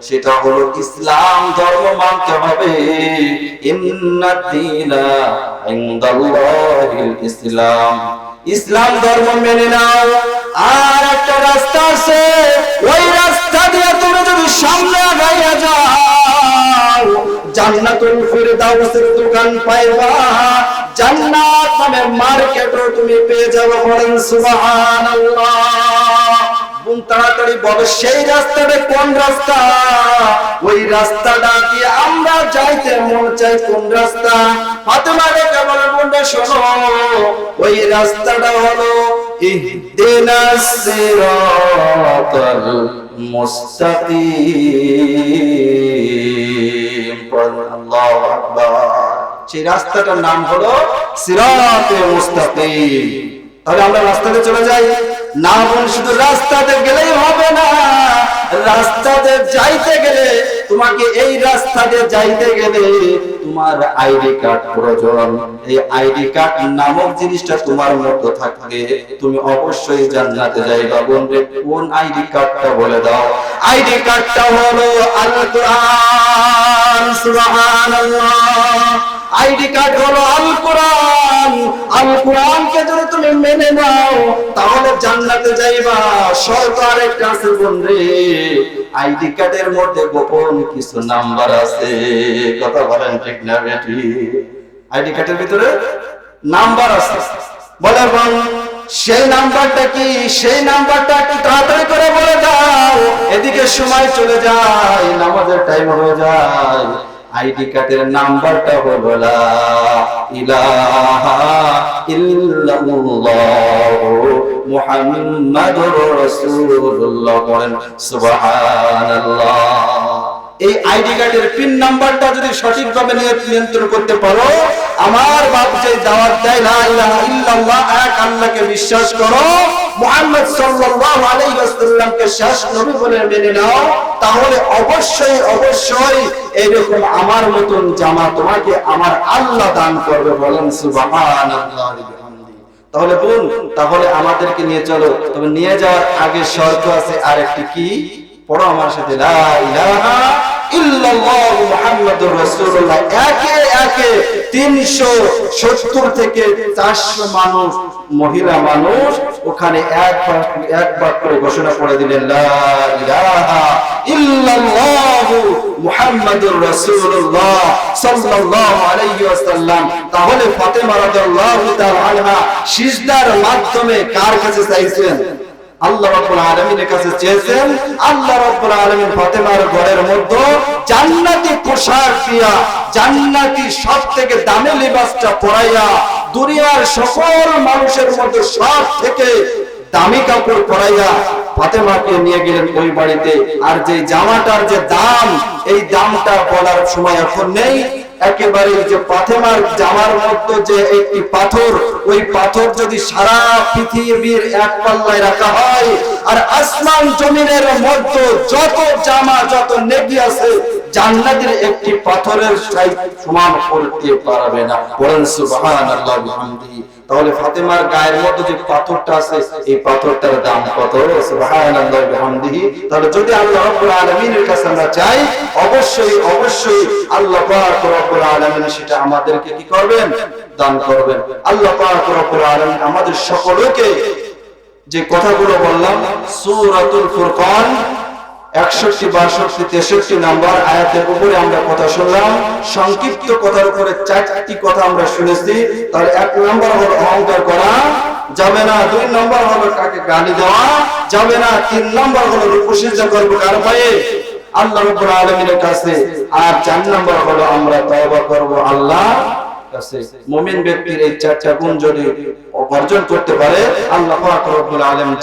সেটা হলো ইসলাম ধর্ম মানতে হবে। ইন্নাদ দীনা ইনদাল্লাহিল ইসলাম, ইসলাম ধর্ম মেনে নাও। আর একটা রাস্তা আছে, ওই রাস্তা দিয়ে তুমি যদি সামনে আগাইয়া যাও, জান্নাতুল ফিরদাউসের দোকান পাইবা, জান্নাত মানে মার্কেটও তুমি পেয়ে যাবে। বলেন সুবহানাল্লাহ। তাড়াতাড়ি বলো সেই রাস্তাটা কোন রাস্তা? ওই রাস্তাটা দিয়ে আমরা যাইতে মন চাই কোন রাস্তা? ফাতেমা রেখে বলে, বন্ধু শোনো, ওই রাস্তাটা হলো ইহদিনাস সিরাতাল মুস্তাকিম। আল্লাহু আকবার। সেই রাস্তাটার নাম হলো সিরাতে মুস্তাকিম। তাহলে আমরা রাস্তাতে চলে যাই না, বলে শুধু রাস্তাতে গেলেই হবে না। রাস্তাতে যাইতে গেলে তোমাকে, এই রাস্তাতে যাইতে গেলে তোমার আইডি কার্ড প্রয়োজন। এই আইডি কার্ড নামক জিনিসটা তোমার মধ্যে থাকলে তুমি অবশ্যই জান্নাতে যাইবা। বন্ধু, কোন আইডি কার্ডটা বলে দাও? আইডি কার্ডটা হলো আল কোরআন। সুবহানাল্লাহ। আইডি কার্ড হলো আল কোরআন। আল কোরআনকে যদি তুমি মেনে নাও তাহলে জান্নাতে যাইবা। শর্ত আরেকটা আছে বন্ধু, আইডি কার্ডের মধ্যে গোপন কিছু নাম্বার আছে। কথা বলেন ঠিক না বেটি? আইডি কার্ডের ভিতরে নাম্বার আছে। বলে বোন, সেই নাম্বারটা কি? সেই নাম্বারটা একটু তাড়াতাড়ি করে বলে দাও, এদিকে সময় চলে যায়, নামাজের টাইম হয়ে যায়। আইডি কার্ডের নাম্বারটা হলো লা ইলাহা ইল্লাল্লাহু মুহাম্মাদুর রাসূলুল্লাহ। বলেন সুবহানাল্লাহ। এই আইডি কার্ডের পিন নাম্বারটা যদি সঠিকভাবে নিয়ন্ত্রণ করতে পারো, আমার বাপ যে দাওয়াত দেয় লা ইলাহা ইল্লাল্লাহ, এক আল্লাহকে বিশ্বাস করো, মুহাম্মদ সাল্লাল্লাহু আলাইহি ওয়াসাল্লামকে শেষ নবী বলে মেনে নাও, তাহলে অবশ্যই অবশ্যই এরকম আমার মতন জামা তোমাকে আমার আল্লাহ দান করবে। বলেন সুবহানাল্লাহ। তাহলে বোন, তাহলে আমাদেরকে নিয়ে চলো। তবে নিয়ে যাওয়ার আগে শর্ত আছে আরেকটি। কি? পড়ো আমার সাথে, লা ইলাহা ইল্লাল্লাহু মুহাম্মাদুর রাসূলুল্লাহ। একে একে 370 থেকে 400 মানুষ, মহিলা মানুষ ওখানে একবার করে ঘোষণা করে দিলেন, লা ইলাহা ইল্লাল্লাহু মুহাম্মাদুর রাসূলুল্লাহ সাল্লাল্লাহু আলাইহি ওয়াসাল্লাম। তাহলে ফাতেমা রাদিয়াল্লাহু তাআলা আনহা সিজদার মাধ্যমে কার কাছে চাইছেন? আল্লাহ রাব্বুল আলামিনের কাছে চেয়েছেন। আল্লাহ রাব্বুল আলামিন ফাতেমার ঘরের মধ্যে জান্নাতি পোশাক দিয়া, জান্নাতি সবথেকে দামি লিবাসটা পরাইয়া, দুনিয়ার সকল মানুষের মধ্যে সব থেকে দামি কাপড় পরাইয়া ফাতেমাকে নিয়ে গেলেন ওই বাড়িতে। আর যে জামাটার যে দাম, এই দামটা বলার সময় এখন নেই। একেবারে যে ফাতেমার জামার মধ্যে যে একটি পাথর, ওই পাথর যদি সারা পৃথিবীর এক পাল্লায় রাখা হয়, আর আসমান জমিনের মধ্যে যত জামা, যত নেকি আছে, জান্নাতের একটি পাথরের সমান করতে পারবে না। বলেন সুবহানাল্লাহ বিহামদিহি। তাহলে ফাতেমার গায়ের মধ্যে যে পাথরটা আছে, এই পাথরটার দাম কত? সুবহানাল্লাহ বিহামদিহি। তাহলে যদি আল্লাহ রাব্বুল আলামিনের কাছে আমরা চাই, অবশ্যই অবশ্যই আল্লাহ পাক রব্বুল আলামিন সেটা আমাদেরকে কি করবেন? দান করবেন। আল্লাহ পাক রব্বুল আলামিন আমাদের সকলকে যে কথাগুলো বললাম, সূরাতুল ফুরকান 61, 62, 63 নাম্বার আয়াতের উপরে আমরা কথা শুনলাম। সংক্ষিপ্ত কথার উপরে 4টি কথা আমরা শুনেছি। তাহলে 1 নাম্বার হলো অহংকার করা যাবে না, 2 নাম্বার হলো কাকে গালি দেওয়া যাবে না, 3 নাম্বার হলো রূপসজ্জা করব কার পায়ে? আল্লাহ রাব্বুল আলামিনের কাছে। আর 4 নাম্বার হলো আমরা তওবা করব আল্লাহর কাছে। মুমিন ব্যক্তির এই 4টা গুণ যদি অর্জন করতে পারে, আল্লাহ পাক রব্বুল আলামিন